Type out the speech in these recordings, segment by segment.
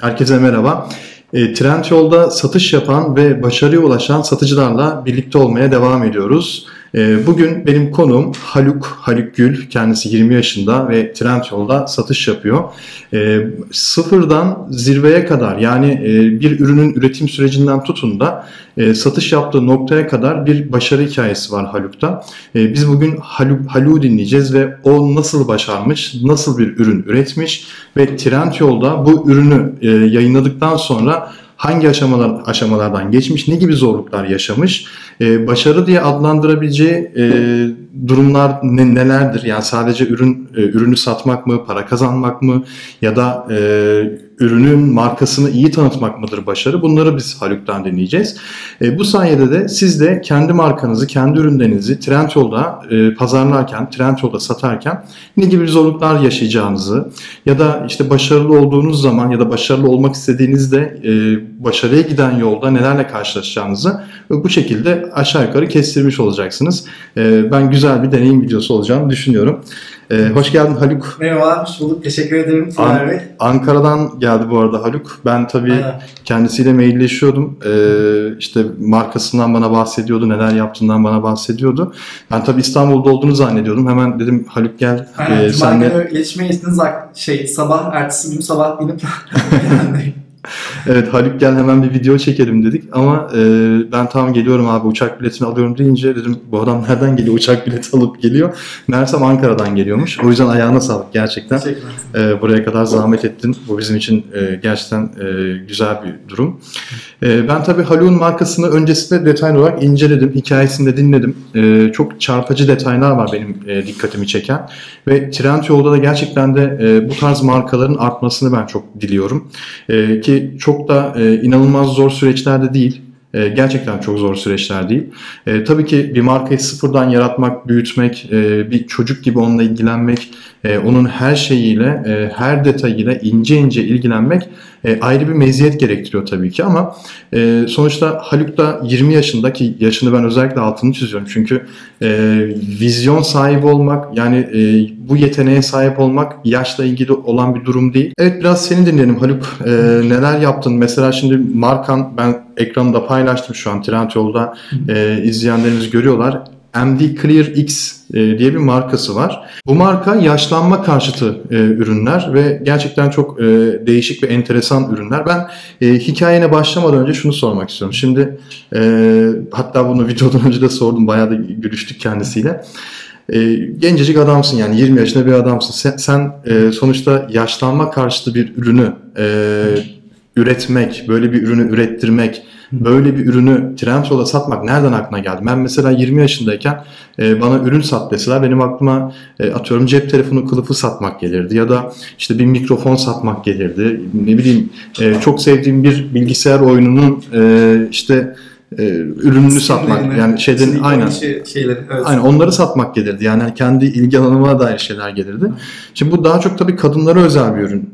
Herkese merhaba. Trendyol'da satış yapan ve başarıya ulaşan satıcılarla birlikte olmaya devam ediyoruz. Bugün benim konuğum Haluk Gül. Kendisi 20 yaşında ve Trendyol'da satış yapıyor. Sıfırdan zirveye kadar, yani bir ürünün üretim sürecinden tutun da satış yaptığı noktaya kadar bir başarı hikayesi var Haluk'ta. Biz bugün Haluk'u dinleyeceğiz ve o nasıl başarmış, nasıl bir ürün üretmiş ve Trendyol'da bu ürünü yayınladıktan sonra hangi aşamalardan geçmiş, ne gibi zorluklar yaşamış, başarı diye adlandırabileceği durumlar nelerdir? Yani sadece ürünü satmak mı, para kazanmak mı ya da ürünün markasını iyi tanıtmak mıdır başarı? Bunları biz Haluk'tan dinleyeceğiz. Bu sayede de siz de kendi markanızı, kendi ürünlerinizi Trendyol'da pazarlarken, Trendyol'da satarken ne gibi zorluklar yaşayacağınızı ya da işte başarılı olduğunuz zaman ya da başarılı olmak istediğinizde başarıya giden yolda nelerle karşılaşacağınızı bu şekilde aşağı yukarı kestirmiş olacaksınız. Ben güzel bir deneyim videosu olacağını düşünüyorum. Hoş geldin Haluk. Merhaba, hoş bulduk. Teşekkür ederim. Ankara'dan geldi bu arada Haluk. Ben tabii kendisiyle mailleşiyordum. İşte markasından bana bahsediyordu, neler yaptığından bana bahsediyordu. Ben tabii İstanbul'da olduğunu zannediyordum. Hemen dedim Haluk gel. Cuma günü iletişime geçtiniz. Ertesi gün sabah binip Evet Haluk gel hemen bir video çekelim dedik ama ben tamam geliyorum abi uçak biletini alıyorum deyince dedim bu adam nereden geliyor uçak bileti alıp geliyor. Meğersem Ankara'dan geliyormuş. O yüzden ayağına sağlık gerçekten. Buraya kadar zahmet ettin. Bu bizim için gerçekten güzel bir durum. Ben tabii Haluk'un markasını öncesinde detaylı olarak inceledim. Hikayesini de dinledim. Çok çarpıcı detaylar var benim dikkatimi çeken. Ve Trendyol'da da gerçekten de bu tarz markaların artmasını ben çok diliyorum. Ki çok da inanılmaz zor süreçler de değil. Gerçekten çok zor süreçler değil. Tabii ki bir markayı sıfırdan yaratmak, büyütmek, bir çocuk gibi onunla ilgilenmek, onun her şeyiyle, her detayıyla ince ince ilgilenmek ayrı bir meziyet gerektiriyor tabii ki ama sonuçta Haluk da 20 yaşında ki yaşını ben özellikle altını çiziyorum çünkü vizyon sahibi olmak yani bu yeteneğe sahip olmak yaşla ilgili olan bir durum değil. Evet biraz seni dinleyelim Haluk. Neler yaptın? Mesela şimdi markan ben ekranımda paylaştım şu an Trendyol'da izleyenlerimiz görüyorlar. MD Clear X diye bir markası var. Bu marka yaşlanma karşıtı ürünler ve gerçekten çok değişik ve enteresan ürünler. Ben hikayene başlamadan önce şunu sormak istiyorum. Şimdi hatta bunu videodan önce de sordum. Bayağı da görüştük kendisiyle. Gencecik adamsın yani 20 yaşında bir adamsın. Sen sonuçta yaşlanma karşıtı bir ürünü üretmek, böyle bir ürünü ürettirmek, böyle bir ürünü Trendyol'da satmak nereden aklına geldi? Ben mesela 20 yaşındayken bana ürün sat deseler benim aklıma atıyorum cep telefonu kılıfı satmak gelirdi ya da işte bir mikrofon satmak gelirdi. Ne bileyim çok sevdiğim bir bilgisayar oyununun işte ürününü satmak yani şeylerin aynen aynen onları satmak gelirdi yani kendi ilgi alanıma dair şeyler gelirdi. Şimdi bu daha çok tabii kadınlara özel bir ürün.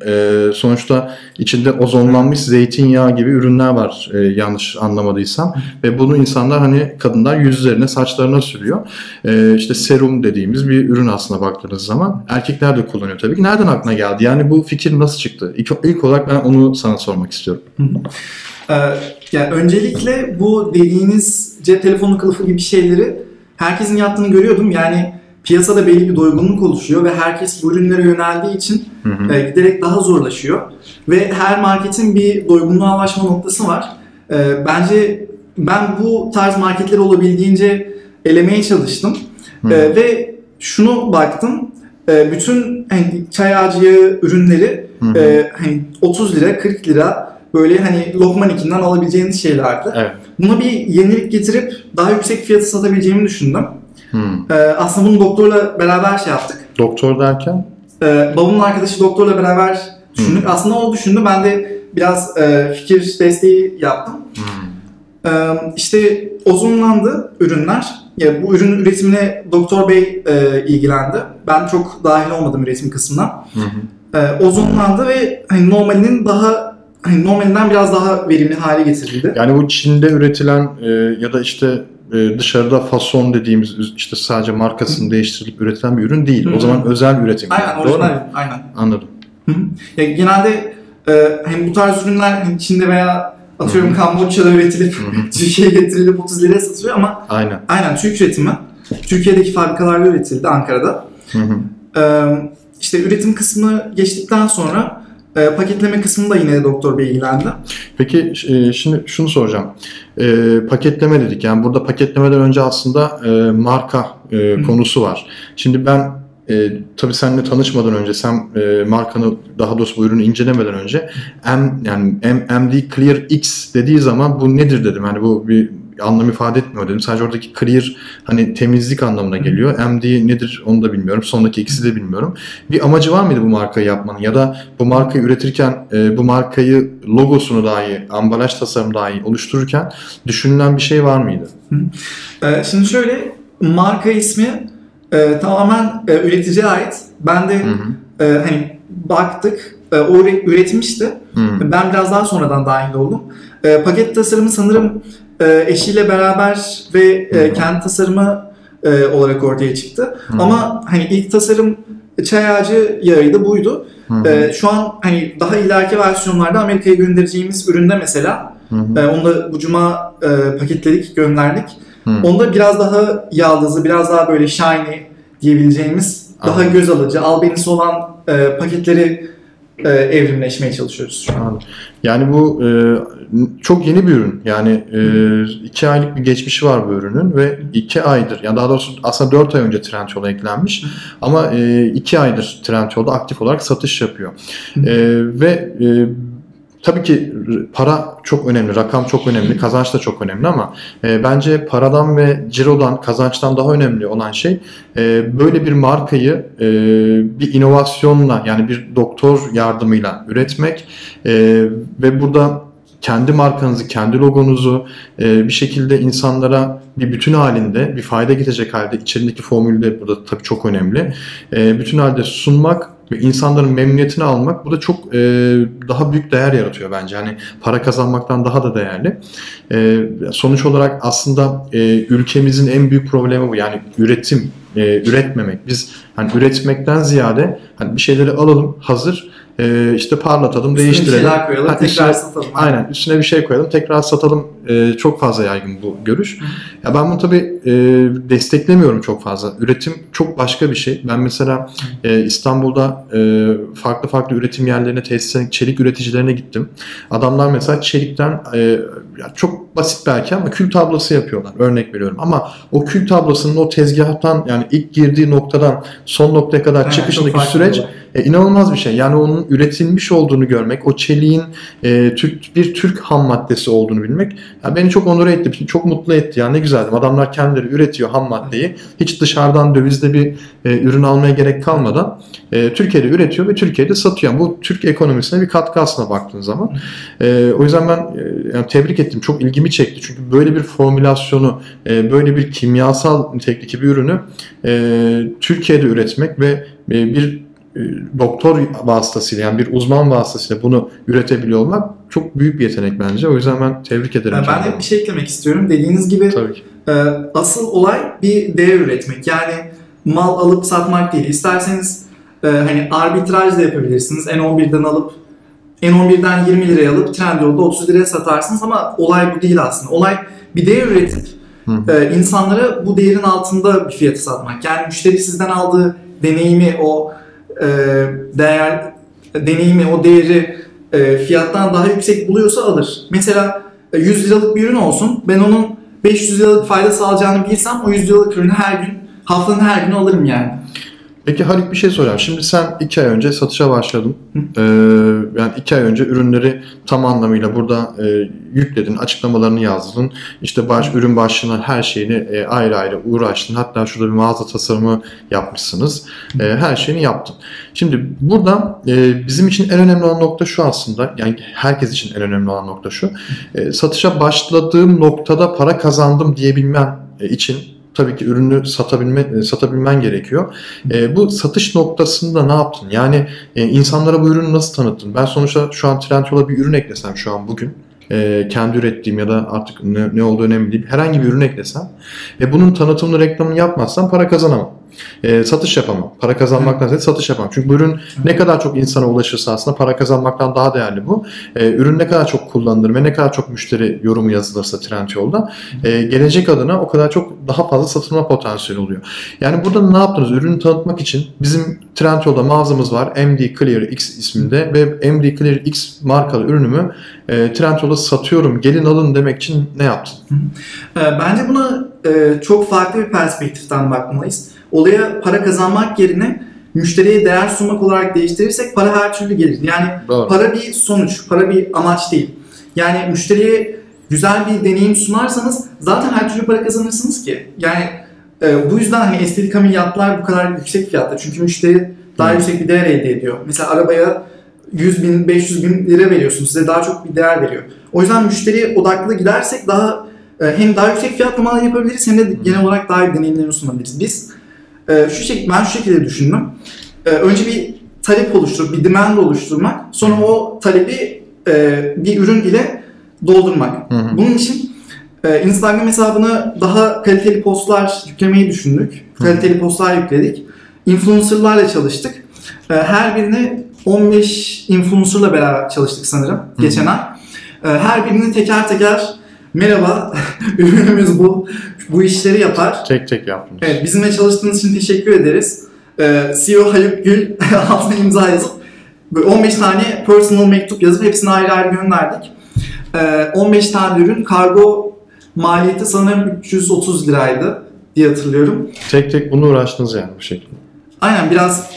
Sonuçta içinde ozonlanmış zeytinyağı gibi ürünler var yanlış anlamadıysam ve bunu insanlar hani kadınlar yüzlerine saçlarına sürüyor. İşte serum dediğimiz bir ürün aslında baktığınız zaman erkekler de kullanıyor tabii ki. Nereden aklına geldi? Yani bu fikir nasıl çıktı? İlk olarak ben onu sana sormak istiyorum. Yani öncelikle bu dediğiniz cep telefonu kılıfı gibi şeyleri herkesin yaptığını görüyordum. Yani piyasada belli bir doygunluk oluşuyor ve herkes bu ürünlere yöneldiği için giderek daha zorlaşıyor. Ve her marketin bir doygunluğa ulaşma noktası var. Bence ben bu tarz marketleri olabildiğince elemeye çalıştım. Ve şunu baktım. Bütün çay ağacı yağı ürünleri 30 lira, 40 lira böyle hani Lokman2'den alabileceğiniz şeylerdi. Evet. Buna bir yenilik getirip daha yüksek fiyatı satabileceğimi düşündüm. Aslında bunu doktorla beraber yaptık. Doktor derken? Babamın arkadaşı doktorla beraber düşündük. Aslında o düşündü. Ben de biraz fikir desteği yaptım. İşte ozonlandı ürünler. Ya, bu ürün üretimine Doktor Bey ilgilendi. Ben çok dahil olmadım üretim kısmına. Ozonlandı ve hani normalinden biraz daha verimli hale getirildi. Yani bu Çin'de üretilen ya da işte dışarıda fason dediğimiz işte sadece markasını değiştirilip üretilen bir ürün değil. O zaman özel üretim. Aynen, orijinal. Aynen. Anladım. Ya, genelde hem bu tarz ürünler hem Çin'de veya atıyorum Kamboçya'da üretilip Türkiye'ye getirilip 30 liraya satılıyor ama aynen Türk üretimi. Türkiye'deki fabrikalarda üretildi, Ankara'da. İşte üretim kısmı geçtikten sonra paketleme kısmında yine doktor bey ilgilendi. Peki şimdi şunu soracağım. Paketleme dedik. Yani burada paketlemeden önce aslında marka konusu var. Şimdi ben tabii seninle tanışmadan önce, sen markanı, daha doğrusu bu ürünü incelemeden önce MD Clear X dediği zaman bu nedir dedim. Yani bu bir anlam ifade etmiyor dedim. Sadece oradaki clear hani temizlik anlamına geliyor. MD nedir onu da bilmiyorum. Sondaki ikisi de bilmiyorum. Bir amacı var mıydı bu markayı yapmanın? Ya da bu markayı üretirken bu markayı, logosunu dahi, ambalaj tasarımı dahi oluştururken düşünülen bir şey var mıydı? Şimdi şöyle, marka ismi tamamen üreticiye ait. Ben de hani baktık, o üretmişti. Ben biraz daha sonradan dahil oldum. Paket tasarımı sanırım eşiyle beraber ve kendi tasarımı olarak ortaya çıktı. Ama hani ilk tasarım çay ağacı yağıydı, buydu. Şu an hani daha ileriki versiyonlarda Amerika'ya göndereceğimiz üründe mesela onu da bu cuma paketledik, gönderdik. Onda biraz daha yaldızlı, biraz daha böyle shiny diyebileceğimiz, daha göz alıcı, albenisi olan paketleri evrimleşmeye çalışıyoruz şu an. Yani bu çok yeni bir ürün. Yani 2 aylık bir geçmişi var bu ürünün ve 2 aydır, yani daha doğrusu aslında 4 ay önce Trendyol'a eklenmiş ama 2 aydır Trendyol'da aktif olarak satış yapıyor. Ve tabii ki para çok önemli, rakam çok önemli, kazanç da çok önemli ama bence paradan ve cirodan, kazançtan daha önemli olan şey böyle bir markayı bir inovasyonla, yani bir doktor yardımıyla üretmek ve burada kendi markanızı, kendi logonuzu bir şekilde insanlara bir bütün halinde, bir fayda getirecek halde, içerindeki formülü de burada tabii çok önemli, bütün halde sunmak ve insanların memnuniyetini almak, bu da çok daha büyük değer yaratıyor bence. Hani para kazanmaktan daha da değerli. Sonuç olarak aslında ülkemizin en büyük problemi bu. Yani üretmemek. Biz hani üretmekten ziyade hani bir şeyleri alalım hazır, işte parlatalım, üstüne değiştirelim. Bir şeyler koyalım, tekrar satalım. Aynen, üstüne bir şey koyalım, tekrar satalım. Çok fazla yaygın bu görüş. Ya ben bunu tabii desteklemiyorum çok fazla. Üretim çok başka bir şey. Ben mesela İstanbul'da farklı üretim yerlerine, tesislerine, çelik üreticilerine gittim. Adamlar mesela çelikten çok basit belki ama kül tablası yapıyorlar. Örnek veriyorum. Ama o kül tablasının o tezgahtan, yani ilk girdiği noktadan son noktaya kadar çıkışındaki süreç inanılmaz bir şey. Yani onun üretilmiş olduğunu görmek, o çeliğin bir Türk ham maddesi olduğunu bilmek beni çok onur etti, çok mutlu etti. Yani ne güzeldi. Adamlar kendileri üretiyor ham maddeyi. Hiç dışarıdan dövizle bir ürün almaya gerek kalmadan Türkiye'de üretiyor ve Türkiye'de satıyor. Bu Türk ekonomisine bir katkı aslına baktığın zaman. O yüzden ben yani tebrik ettim. Çok ilgimi çekti. Çünkü böyle bir formülasyonu, böyle bir kimyasal nitelikteki bir ürünü Türkiye'de üretmek ve bir doktor vasıtasıyla, yani bir uzman vasıtasıyla bunu üretebiliyor olmak çok büyük bir yetenek bence. O yüzden ben tebrik ederim. Ben de bir şey eklemek istiyorum. Dediğiniz gibi asıl olay bir değer üretmek. Yani mal alıp satmak değil. İsterseniz hani arbitraj da yapabilirsiniz. N11'den alıp N11'den 20 liraya alıp Trendyol'da 30 liraya satarsınız ama olay bu değil aslında. Olay bir değer üretip insanlara bu değerin altında bir fiyatı satmak. Yani müşteri sizden aldığı deneyimi, o deneyimi, o değeri fiyattan daha yüksek buluyorsa alır. Mesela 100 liralık bir ürün olsun, ben onun 500 liralık fayda sağlayacağını bilsem o 100 liralık ürünü her gün, haftanın her günü alırım yani. Peki Halit, bir şey soracağım. Şimdi sen 2 ay önce satışa başladın. Yani 2 ay önce ürünleri tam anlamıyla burada yükledin, açıklamalarını yazdın. İşte ürün başlığına her şeyini ayrı ayrı uğraştın. Hatta şurada bir mağaza tasarımı yapmışsınız. Her şeyini yaptın. Şimdi burada bizim için en önemli olan nokta şu aslında. Yani herkes için en önemli olan nokta şu. Satışa başladığım noktada para kazandım diyebilmen için tabii ki ürünü satabilmen gerekiyor. Bu satış noktasında ne yaptın? Yani insanlara bu ürünü nasıl tanıttın? Ben sonuçta şu an Trendyol'a bir ürün eklesem şu an bugün, kendi ürettiğim ya da artık ne olduğu önemli değil, herhangi bir ürün eklesem ve bunun tanıtımını, reklamını yapmazsam para kazanamam. satış yapamam. Para kazanmaktan ziyade satış yapamam. Çünkü bu ürün ne kadar çok insana ulaşırsa aslında para kazanmaktan daha değerli bu. Ürün ne kadar çok kullanılır ve ne kadar çok müşteri yorumu yazılırsa Trendyol'da gelecek adına o kadar çok daha fazla satılma potansiyeli oluyor. Yani burada ne yaptınız? Ürünü tanıtmak için bizim Trendyol'da mağazamız var. MD Clear X isminde ve MD Clear X markalı ürünümü Trendyol'da satıyorum. Gelin alın demek için ne yaptın? Bence buna çok farklı bir perspektiften bakmalıyız. Olaya para kazanmak yerine müşteriye değer sunmak olarak değiştirirsek para her türlü gelir. Yani Doğru. para bir sonuç, para bir amaç değil. Yani müşteriye güzel bir deneyim sunarsanız zaten her türlü para kazanırsınız ki. Yani bu yüzden hani estetik ameliyatlar bu kadar yüksek fiyatta. Çünkü müşteri daha yüksek bir değer elde ediyor. Mesela arabaya 100 bin, 500 bin lira veriyorsunuz. Size daha çok bir değer veriyor. O yüzden müşteriye odaklı gidersek daha hem daha yüksek fiyatlamalar yapabiliriz hem de genel olarak daha iyi deneyimler sunabiliriz. Biz ben şu şekilde düşündüm. Önce bir talep oluşturup, bir demand oluşturmak. Sonra o talebi bir ürün ile doldurmak. Bunun için Instagram hesabına daha kaliteli postlar yüklemeyi düşündük. Kaliteli postlar yükledik. Influencerlarla çalıştık. Her birine 15 influencerla beraber çalıştık sanırım geçen ay. Her birini teker teker merhaba ürünümüz bu işleri yapar. Tek tek yaptınız. Evet, bizimle çalıştığınız için teşekkür ederiz. CEO Haluk Gül altına imza yazıp 15 tane personal mektup yazıp hepsini ayrı ayrı gönderdik. 15 tane ürün kargo maliyeti sanırım 330 liraydı diye hatırlıyorum. Tek tek bunu uğraştınız yani bu şekilde. Aynen biraz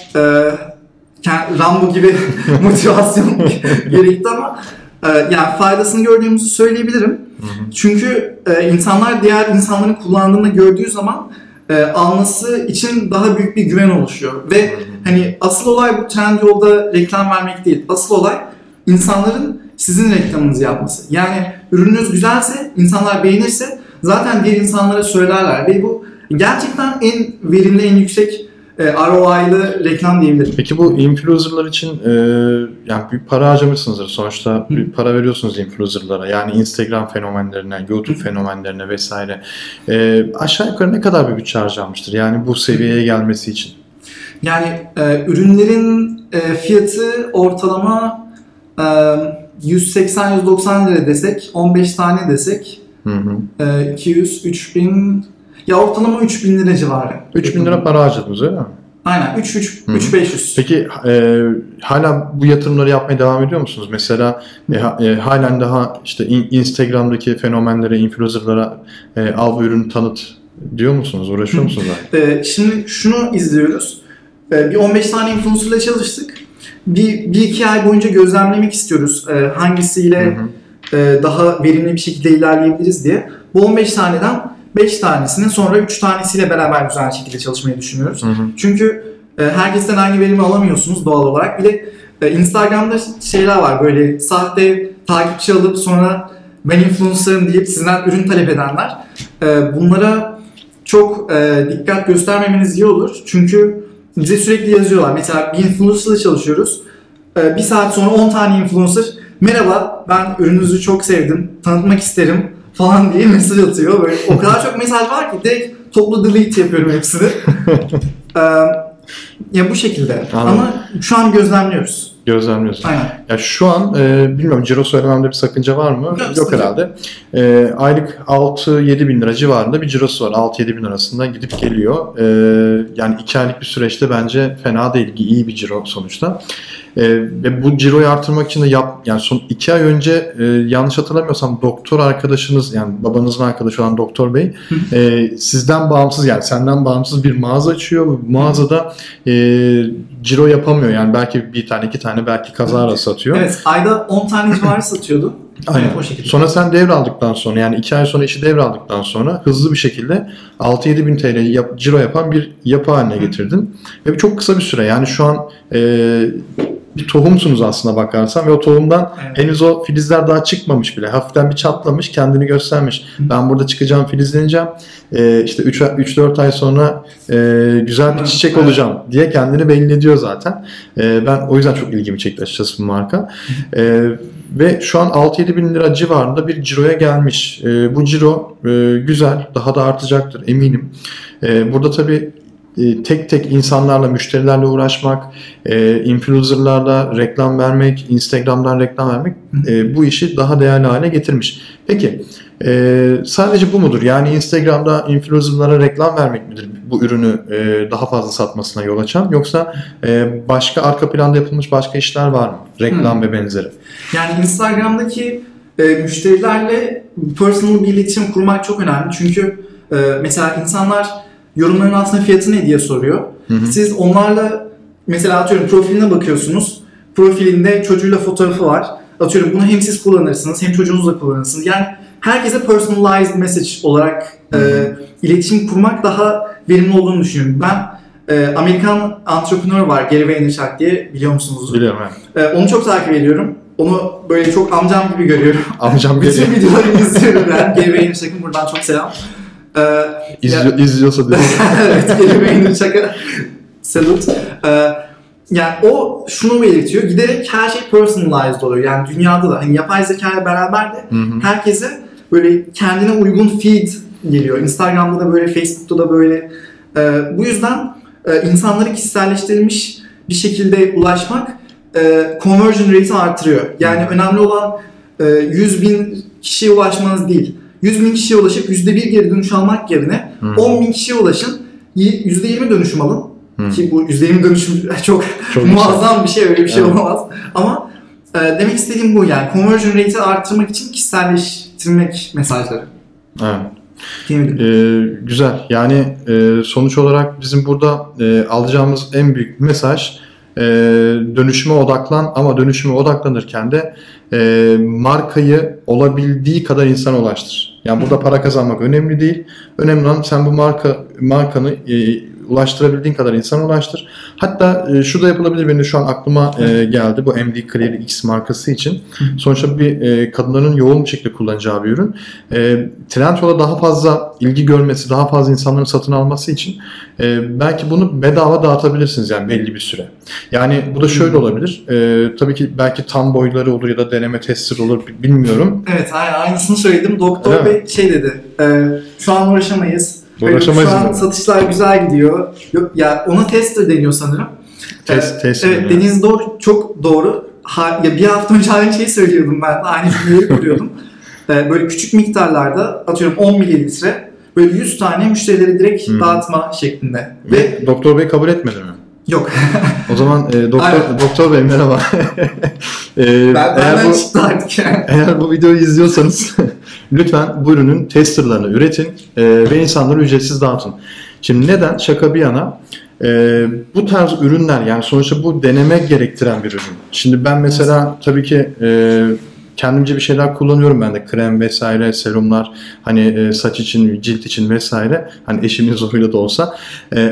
Rambo gibi motivasyon gerekti ama yani faydasını gördüğümüzü söyleyebilirim. Çünkü insanlar diğer insanların kullandığını gördüğü zaman alması için daha büyük bir güven oluşuyor. Ve hani asıl olay bu Trendyol'da reklam vermek değil. Asıl olay insanların sizin reklamınızı yapması. Yani ürününüz güzelse, insanlar beğenirse zaten diğer insanlara söylerler. Ve bu gerçekten en verimli, en yüksek ROI'lı reklam diyebilirim. Peki bu influencerlar için yani bir para harcamışsınızdır. Sonuçta bir para veriyorsunuz influencerlara. Yani Instagram fenomenlerine, YouTube fenomenlerine vesaire. Aşağı yukarı ne kadar bir bütçe harcanmıştır? Yani bu seviyeye gelmesi için. Yani ürünlerin fiyatı ortalama 180-190 lira desek, 15 tane desek 200-3000 ya ortalama 3000 lira civarı. 3000 lira para harcadınız öyle mi? Aynen 3-500. Peki hala bu yatırımları yapmaya devam ediyor musunuz? Mesela halen daha işte Instagram'daki fenomenlere, influencerlara al bu ürünü tanıt diyor musunuz? Uğraşıyor musunuz? Şimdi şunu izliyoruz. Bir 15 tane influencerla çalıştık. Bir iki ay boyunca gözlemlemek istiyoruz. Hangisiyle daha verimli bir şekilde ilerleyebiliriz diye. Bu 15 taneden 5 tanesinin sonra 3 tanesiyle beraber güzel şekilde çalışmayı düşünüyoruz. Çünkü herkesten aynı verimi alamıyorsunuz doğal olarak. Bir de Instagram'da şeyler var böyle sahte takipçi alıp sonra ben influencer'ım deyip sizden ürün talep edenler. Bunlara çok dikkat göstermemeniz iyi olur. Çünkü bize sürekli yazıyorlar. Mesela bir influencer'la çalışıyoruz. Bir saat sonra 10 tane influencer merhaba ben ürününüzü çok sevdim, tanıtmak isterim falan diye mesaj atıyor. Böyle o kadar çok mesaj var ki direkt toplu delete yapıyorum hepsini. Ya bu şekilde. Anladım. Ama şu an gözlemliyoruz. Gözlemliyorsun. Aynen. Ya şu an bilmiyorum ciro söylememde bir sakınca var mı? Yok herhalde. Aylık 6-7 bin lira civarında bir cirosu var. 6-7 bin arasında gidip geliyor. Yani 2 aylık bir süreçte bence fena değil. İyi bir ciro sonuçta. Ve bu ciroyu artırmak için de yani son 2 ay önce yanlış hatırlamıyorsam doktor arkadaşınız yani babanızın arkadaşı olan doktor bey sizden bağımsız yani senden bağımsız bir mağaza açıyor. Bu mağazada ciro yapamıyor yani belki bir tane iki tane belki kazara satıyor. Evet ayda 10 tane civarı satıyordu. Aynen. Evet, o şekilde. Sonra sen devraldıktan sonra yani 2 ay sonra işi devraldıktan sonra hızlı bir şekilde 6-7 bin TL ciro yapan bir yapı haline getirdin. Ve çok kısa bir süre yani şu an bir tohumsunuz aslında bakarsan ve o tohumdan henüz o filizler daha çıkmamış bile. Hafiften bir çatlamış, kendini göstermiş. Ben burada çıkacağım, filizleneceğim. İşte 3-4 ay sonra güzel bir çiçek olacağım diye kendini belli ediyor zaten. Ben o yüzden çok ilgimi çekti açıkçası bu marka. Ve şu an 6-7 bin lira civarında bir ciroya gelmiş. Bu ciro güzel, daha da artacaktır eminim. Burada tabii tek tek insanlarla, müşterilerle uğraşmak, influencerlarla reklam vermek, Instagram'dan reklam vermek bu işi daha değerli hale getirmiş. Peki sadece bu mudur? Yani Instagram'da influencerlara reklam vermek midir bu ürünü daha fazla satmasına yol açan? Yoksa başka arka planda yapılmış başka işler var mı? Reklam ve benzeri. Yani Instagram'daki müşterilerle personal bir iletişim kurmak çok önemli. Çünkü mesela insanlar yorumların altına fiyatı ne diye soruyor. Siz onlarla mesela atıyorum profiline bakıyorsunuz. Profilinde çocuğuyla fotoğrafı var. Atıyorum bunu hem siz kullanırsınız hem çocuğunuz da kullanırsınız. Yani herkese personalized message olarak iletişim kurmak daha verimli olduğunu düşünüyorum. Ben Amerikan entrepreneur var Gary Vaynerchuk diye, biliyor musunuz? Biliyorum evet. Onu çok takip ediyorum. Onu böyle çok amcam gibi görüyorum. Amcam bütün geliyor. videolarını izliyorum ben. Gary Vaynerchuk'un buradan çok selam. İzliyorsa diyor. Evet, Gary Vaynerchuk'a salute. Yani o şunu belirtiyor. Giderek her şey personalized oluyor. Yani dünyada da hani yapay zeka ile beraber de herkese böyle kendine uygun feed geliyor. Instagram'da da böyle, Facebook'ta da böyle. Bu yüzden insanları kişiselleştirilmiş bir şekilde ulaşmak conversion rate'i artırıyor. Yani önemli olan 100.000 kişiye ulaşmanız değil. 100.000 kişiye ulaşıp %1 geri dönüş almak yerine 10.000 kişiye ulaşın, %20 dönüşüm alın. Ki bu %20 dönüşüm çok muazzam bir şey, öyle bir şey olamaz. Ama demek istediğim bu, yani conversion rate'i artırmak için kişiselleştirmek mesajları. Evet. Güzel. Yani sonuç olarak bizim burada alacağımız en büyük mesaj dönüşüme odaklan, ama dönüşüme odaklanırken de markayı olabildiği kadar insana ulaştır. Yani burada para kazanmak önemli değil. Önemli olan sen bu markanı ulaştırabildiğin kadar insana ulaştır. Hatta şu da yapılabilir, benim de şu an aklıma geldi bu MD Clear X markası için. Sonuçta bir kadınların yoğun bir şekilde kullanacağı bir ürün. Trendyol'a daha fazla ilgi görmesi, daha fazla insanların satın alması için belki bunu bedava dağıtabilirsiniz yani belli bir süre. Yani bu da şöyle olabilir. Tabii ki belki tam boyları olur ya da deneme tester olur, bilmiyorum. Evet, aynısını söyledim. Doktor Bey şey dedi. Şu an uğraşamayız. Şu an satışlar güzel gidiyor. Yok ya, ona tester deniyor sanırım. Tester. Evet, dediğiniz doğru, çok doğru. Ya bir hafta önce aynı şeyi söylüyordum ben de. Aynı cümleyi kuruyordum. Böyle küçük miktarlarda, atıyorum 10 mililitre, böyle 100 tane müşterilere direkt dağıtma şeklinde. Ve Doktor Bey kabul etmedi mi? Yok. O zaman Doktor Bey merhaba. Benden çıktı artık yani. Eğer bu videoyu izliyorsanız lütfen bu ürünün testerlarını üretin ve insanlara ücretsiz dağıtın. Şimdi neden? Şaka bir yana. Bu tarz ürünler, yani sonuçta bu deneme gerektiren bir ürün. Şimdi ben mesela tabii ki kendimce bir şeyler kullanıyorum ben de, krem vesaire, serumlar, hani saç için, cilt için vesaire, hani eşimin zoruyla da olsa.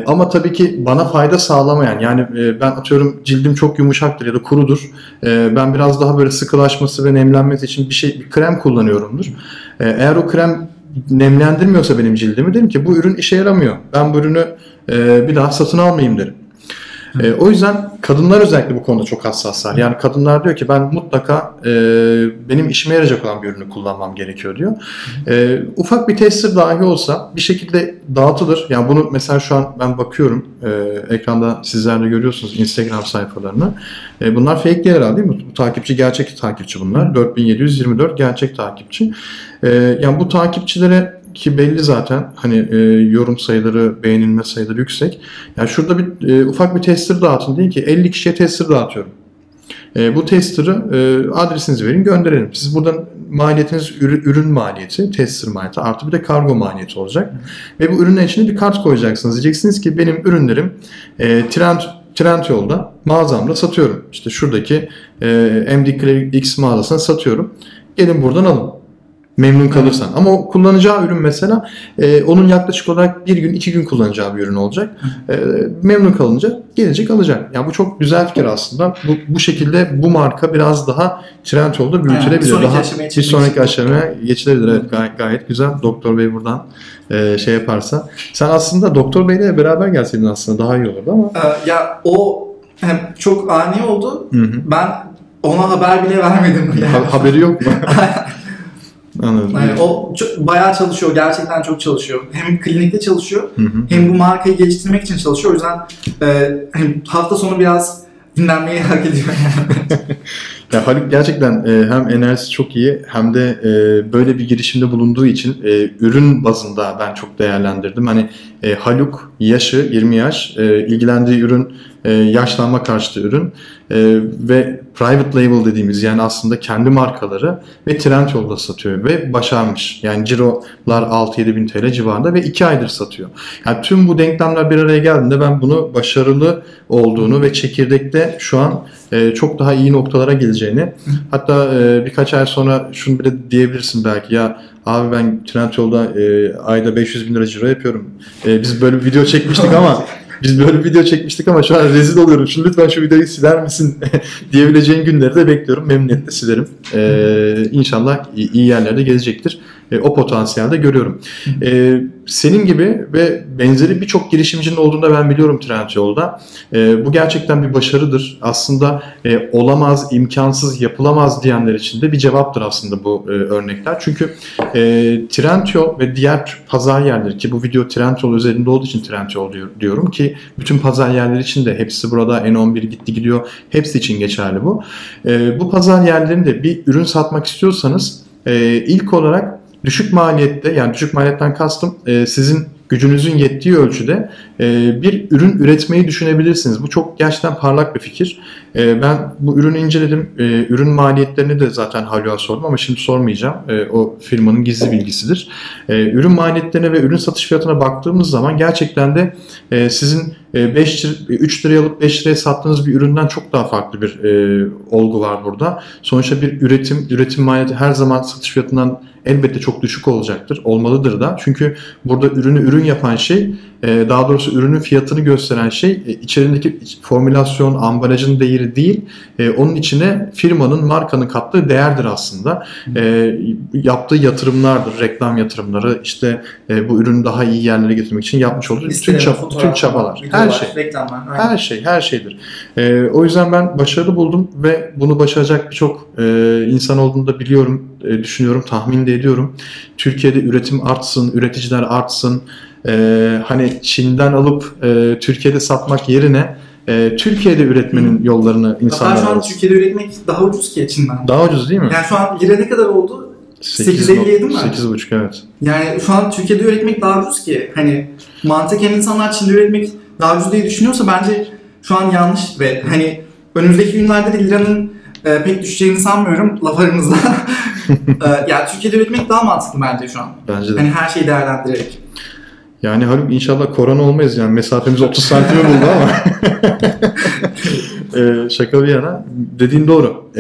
Ama tabii ki bana fayda sağlamayan, yani ben atıyorum cildim çok yumuşaktır ya da kurudur. Ben biraz daha böyle sıkılaşması ve nemlenmesi için bir krem kullanıyorumdur. Eğer o krem nemlendirmiyorsa benim cildimi, derim ki bu ürün işe yaramıyor. Ben bu ürünü bir daha satın almayayım derim. O yüzden kadınlar özellikle bu konuda çok hassaslar. Yani kadınlar diyor ki ben mutlaka benim işime yarayacak olan bir ürünü kullanmam gerekiyor diyor. Ufak bir tester dahi olsa bir şekilde dağıtılır. Yani bunu mesela şu an ben bakıyorum, ekranda sizler de görüyorsunuz Instagram sayfalarını. Bunlar fake değil herhalde, değil mi? Bu takipçi gerçek takipçi bunlar. 4724 gerçek takipçi. Yani bu takipçilere, ki belli zaten hani yorum sayıları, beğenilme sayıları yüksek. Yani şurada bir ufak bir tester dağıtın, deyin ki 50 kişiye tester dağıtıyorum. Bu tester'ı adresinizi verin, gönderelim. Siz buradan maliyetiniz ürün maliyeti, tester maliyeti artı bir de kargo maliyeti olacak. Ve bu ürünün içine bir kart koyacaksınız. Diyeceksiniz ki benim ürünlerim Trendyol'da mağazamda satıyorum. İşte şuradaki MD Clear X mağazasına satıyorum. Gelin buradan alın. Memnun kalırsan. Ama o kullanacağı ürün mesela onun yaklaşık olarak 1 gün 2 gün kullanacağı bir ürün olacak. Memnun kalınca gelecek alacak. Yani bu çok güzel fikir aslında. Bu şekilde bu marka biraz daha Trendyol'da büyütülebilir. Bir sonraki aşamaya geçilebilir. Evet, gayet güzel. Doktor Bey buradan şey yaparsa. Sen aslında Doktor Bey'le beraber gelseydin aslında daha iyi olurdu ama. Ya o çok ani oldu. Ben ona haber bile vermedim. Yani. Haberi yok mu? Anladım. Yani o bayağı çalışıyor. Gerçekten çok çalışıyor. Hem klinikte çalışıyor hem bu markayı geliştirmek için çalışıyor. O yüzden hafta sonu biraz dinlenmeyi hak ediyor. Ya Haluk gerçekten hem enerjisi çok iyi hem de böyle bir girişimde bulunduğu için ürün bazında ben çok değerlendirdim. Hani Haluk yaşı 20 yaş, ilgilendiği ürün yaşlanma karşıtı ürün ve private label dediğimiz yani aslında kendi markaları ve Trendyol'da satıyor ve başarmış. Yani cirolar 6-7 bin TL civarında ve 2 aydır satıyor. Yani tüm bu denklemler bir araya geldiğinde ben bunu başarılı olduğunu ve çekirdekte şu an çok daha iyi noktalara geleceğini, hatta birkaç ay sonra şunu bile diyebilirsin belki, ya abi ben Trendyol'da ayda 500 bin lira ciro yapıyorum. Biz böyle bir video çekmiştik ama şu an rezil oluyorum. Şimdi lütfen şu videoyu siler misin diyebileceğin günleri de bekliyorum. Memnuniyetle silerim. İnşallah iyi yerlerde gelecektir. O potansiyelde görüyorum. Senin gibi ve benzeri birçok girişimcinin olduğunu da ben biliyorum Trendyol'da. Bu gerçekten bir başarıdır. Aslında olamaz, imkansız, yapılamaz diyenler için de bir cevaptır aslında bu örnekler. Çünkü Trendyol ve diğer pazar yerleri, ki bu video Trendyol özelinde olduğu için Trendyol diyorum ki bütün pazar yerleri için de hepsi burada, N11 gitti gidiyor. Hepsi için geçerli bu. Bu pazar yerlerinde bir ürün satmak istiyorsanız ilk olarak düşük maliyette, yani düşük maliyetten kastım sizin gücünüzün yettiği ölçüde bir ürün üretmeyi düşünebilirsiniz. Bu çok gerçekten parlak bir fikir. Ben bu ürünü inceledim. Ürün maliyetlerini de zaten Haluk'a sordum ama şimdi sormayacağım. O firmanın gizli bilgisidir. Ürün maliyetlerine ve ürün satış fiyatına baktığımız zaman gerçekten de sizin 3 liraya alıp 5 liraya sattığınız bir üründen çok daha farklı bir olgu var burada. Sonuçta bir üretim maliyeti her zaman satış fiyatından elbette çok düşük olacaktır. Olmalıdır da. Çünkü burada ürün yapan şey, daha doğrusu ürünün fiyatını gösteren şey içerindeki formülasyon, ambalajın değeri değil. Onun içine firmanın, markanın kattığı değerdir aslında. Yaptığı yatırımlardır, reklam yatırımları, işte bu ürünü daha iyi yerlere getirmek için yapmış olduğu bütün çabalar. Her şeydir. O yüzden ben başarılı buldum ve bunu başaracak birçok insan olduğunu da biliyorum, düşünüyorum, tahmin de ediyorum. Türkiye'de üretim artsın, üreticiler artsın. Hani Çin'den alıp Türkiye'de satmak yerine Türkiye'de üretmenin yollarını insanlar arasın. Şu an Türkiye'de üretmek daha ucuz ki Çin'den. Daha ucuz değil mi? Yani şu an lira ne kadar oldu? 8.57 mi? 8.5 evet. Yani şu an Türkiye'de üretmek daha ucuz ki. Hani mantıken insanlar Çin'de üretmek daha ucuz diye düşünüyorsa bence şu an yanlış ve hani önümüzdeki günlerde de liranın pek düşeceğini sanmıyorum laf aramızda. Yani Türkiye'de üretmek daha mantıklı bence şu an. Bence de. Hani her şeyi değerlendirerek. Yani Haluk inşallah korona olmayız, yani mesafemiz 30 santime buldu ama şaka bir yana dediğin doğru.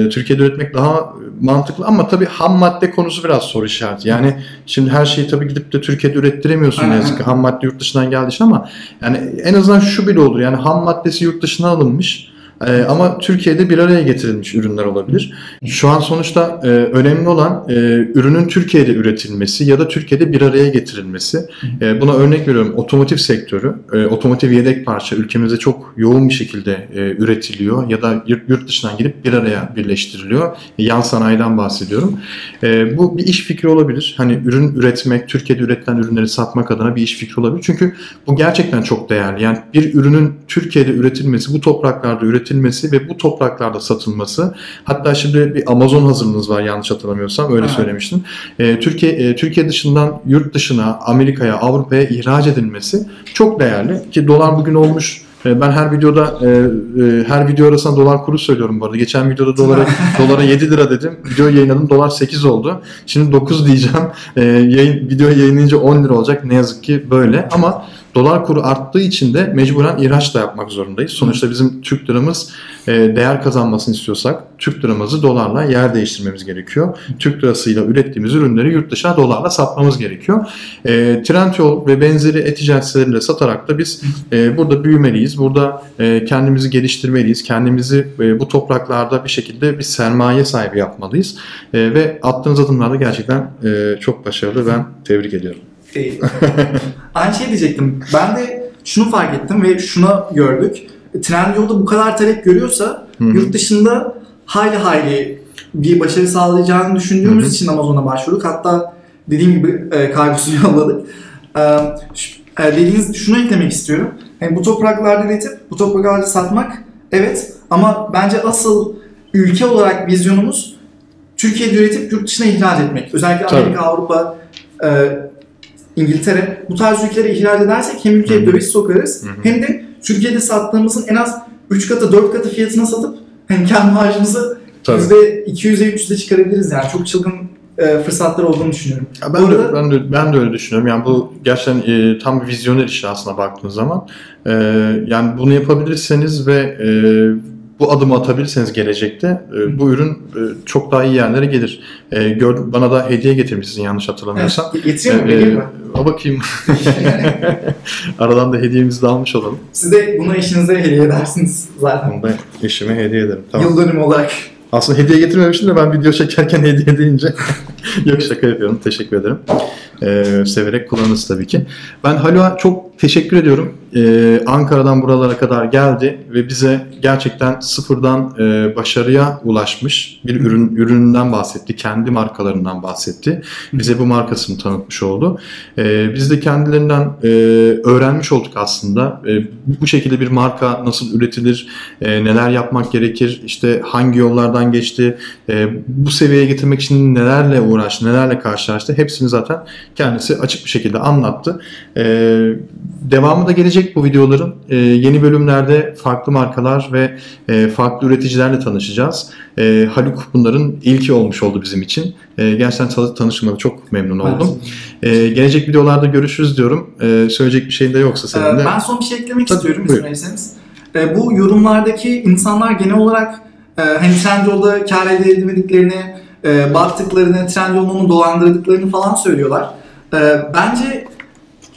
Türkiye'de üretmek daha mantıklı ama tabii ham madde konusu biraz soru işareti. Yani şimdi her şeyi tabii gidip de Türkiye'de ürettiremiyorsun ne yazık ki. Ham madde yurt dışından geldiği için ama yani en azından şu bile olur. Yani ham maddesi yurt dışına alınmış. Ama Türkiye'de bir araya getirilmiş ürünler olabilir. Şu an sonuçta önemli olan ürünün Türkiye'de üretilmesi ya da Türkiye'de bir araya getirilmesi. Buna örnek veriyorum, otomotiv sektörü, otomotiv yedek parça ülkemizde çok yoğun bir şekilde üretiliyor ya da yurt dışından gidip bir araya birleştiriliyor. Yan sanayiden bahsediyorum. Bu bir iş fikri olabilir. Hani ürün üretmek, Türkiye'de üretilen ürünleri satmak adına bir iş fikri olabilir. Çünkü bu gerçekten çok değerli. Yani bir ürünün Türkiye'de üretilmesi, bu topraklarda üretilmesi ve bu topraklarda satılması. Hatta şimdi bir Amazon hazırlığınız var yanlış hatırlamıyorsam, öyle söylemiştin. Türkiye dışından yurt dışına, Amerika'ya, Avrupa'ya ihraç edilmesi çok değerli ki dolar bugün olmuş. Ben her video arasında dolar kuru söylüyorum bu arada. Geçen videoda dolara 7 lira dedim. Video yayınladım, dolar 8 oldu. Şimdi 9 diyeceğim. Video yayınlayınca 10 lira olacak. Ne yazık ki böyle. Ama dolar kuru arttığı için de mecburen ihraç da yapmak zorundayız. Sonuçta bizim Türk liramız değer kazanmasını istiyorsak Türk liramızı dolarla yer değiştirmemiz gerekiyor. Türk lirasıyla ürettiğimiz ürünleri yurt dışına dolarla satmamız gerekiyor. Trendyol ve benzeri e-ticaret sitelerinde satarak da biz burada büyümeliyiz. Burada kendimizi geliştirmeliyiz. Kendimizi bu topraklarda bir şekilde bir sermaye sahibi yapmalıyız. Ve attığınız adımlarda gerçekten çok başarılı. Ben tebrik ediyorum. Aynı şey diyecektim. Ben de şunu fark ettim ve şuna gördük. Trendyol'da bu kadar talep görüyorsa yurt dışında hayli bir başarı sağlayacağını düşündüğümüz için Amazon'a başvurduk. Hatta dediğim gibi kaygısını yolladık. Dediğiniz şunu eklemek istiyorum. Yani bu topraklarda üretip bu topraklarda satmak evet, ama bence asıl ülke olarak vizyonumuz Türkiye'de üretip yurt dışına ihraç etmek. Özellikle Amerika, Avrupa, İngiltere, bu tarz ülkelere ihraç edersek hem ülkeye döviz sokarız hem de Türkiye'de sattığımızın en az 3 katı 4 katı fiyatına satıp hem kendi marjımızı %200'e 300'e çıkarabiliriz. Yani çok çılgın fırsatlar olduğunu düşünüyorum. Ya ben de öyle düşünüyorum. Yani bu gerçekten tam bir vizyoner işi aslına baktığınız zaman. Yani bunu yapabilirseniz ve bu adımı atabilirseniz gelecekte bu ürün çok daha iyi yerlere gelir. Bana da hediye getirmişsin yanlış hatırlamıyorsam. Evet, getireyim mi? Bakayım. Aradan da hediyemizi de almış olalım. Siz de bunu eşinize hediye edersiniz zaten. Bunu da eşime hediye ederim. Tamam. Yıl dönümü olarak. Aslında hediye getirmemiştim de ben video çekerken hediye deyince yok, şaka yapıyorum. Teşekkür ederim. Severek kullanırız tabii ki. Ben Haluk'a çok teşekkür ediyorum. Ankara'dan buralara kadar geldi ve bize gerçekten sıfırdan başarıya ulaşmış bir ürününden bahsetti. Kendi markalarından bahsetti. Bize bu markasını tanıtmış oldu. Biz de kendilerinden öğrenmiş olduk aslında. Bu şekilde bir marka nasıl üretilir, neler yapmak gerekir, işte hangi yollardan geçti, bu seviyeye getirmek için nelerle uğraştı, nelerle karşılaştı. Hepsini zaten kendisi açık bir şekilde anlattı. Devamı da gelecek bu videoların. Yeni bölümlerde farklı markalar ve farklı üreticilerle tanışacağız. Haluk bunların ilki olmuş oldu bizim için. Gerçekten tanışmada çok memnun oldum. Gelecek videolarda görüşürüz diyorum. Söyleyecek bir şeyin de yoksa senin de. Ben son bir şey eklemek istiyorum izin verirseniz. Bu yorumlardaki insanlar genel olarak hani Trendyol'da kar elde edemediklerini, baktıklarını, Trendyol'un onu dolandırdıklarını falan söylüyorlar. Bence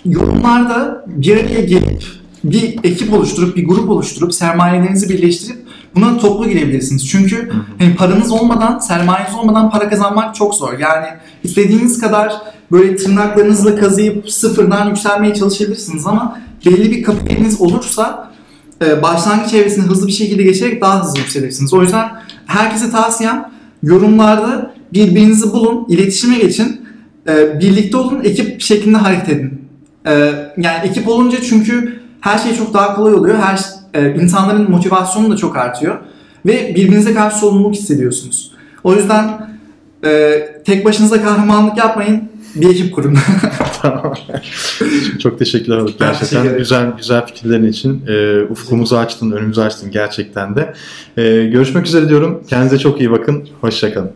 yorumlarda bir araya gelip bir ekip oluşturup, bir grup oluşturup, sermayelerinizi birleştirip buna toplu girebilirsiniz. Çünkü hani paranız olmadan, sermayeniz olmadan para kazanmak çok zor. Yani istediğiniz kadar böyle tırnaklarınızla kazıyıp sıfırdan yükselmeye çalışabilirsiniz ama belli bir kapitaliz olursa başlangıç evresini hızlı bir şekilde geçerek daha hızlı yükselirsiniz. O yüzden herkese tavsiyem yorumlarda birbirinizi bulun, iletişime geçin, birlikte olun, ekip şeklinde hareket edin. Yani ekip olunca çünkü her şey çok daha kolay oluyor. İnsanların motivasyonu da çok artıyor ve birbirinize karşı sorumluluk hissediyorsunuz. O yüzden tek başınıza kahramanlık yapmayın, bir ekip kurun. Tamam. Çok teşekkürler Haluk. Gerçekten güzel fikirlerin için. Ufkumuzu açtın, önümüzü açtın gerçekten de. Görüşmek üzere diyorum. Kendinize çok iyi bakın. Hoşça kalın.